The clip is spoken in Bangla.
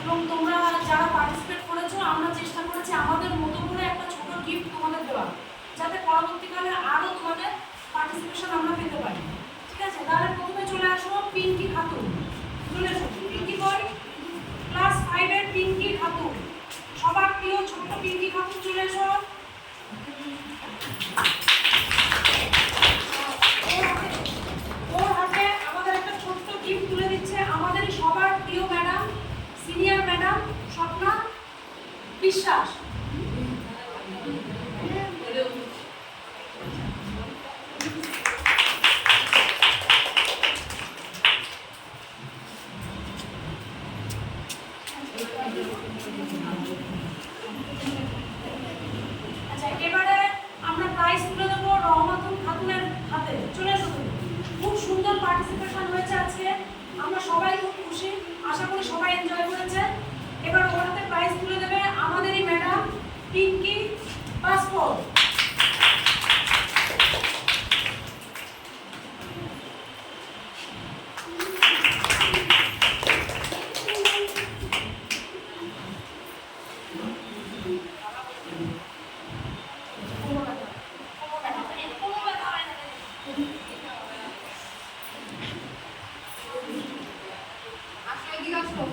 এবং তোমরা যারা পার্টিসিপেট করেছো আমরা চেষ্টা করেছি আমাদের মতো করে একটা ছোট গিফট তোমাদের দেওয়া, যাতে পরবর্তীকালে আরও তোমাদের পার্টিসিপেশন আমরা পেতে পারি। ঠিক আছে, তাহলে প্রথমে চলে আসো পিঙ্কি খাতুন। চলে এসো পিঙ্কি বই, ক্লাস 5-এর পিঙ্কি খাতুন, সবার প্রিয় ছোট্ট পিঙ্কি খাতুন চলে এসো। ওর হাতে আমাদের একটা ছোট্ট গিফট তুলে দিচ্ছে আমাদেরই সবার প্রিয় ম্যাডাম, সিনিয়র ম্যাডাম স্বপ্না বিশ্বাস। আচ্ছা, এবারে আমরা প্রাইজ তুলে দেবো রহমাতুল খাতুনের হাতে। চলে এসো তুমি। খুব সুন্দর পার্টিসিপেশন হয়েছে আজকে, আমরা সবাই খুব খুশি, আশা করি সবাই এনজয় করেছে। এবার ওর হাতে প্রাইজ তুলে দেবে আমাদেরই ম্যাডাম পিঙ্কি পাসপোর্ট। আসলে কি আসলো?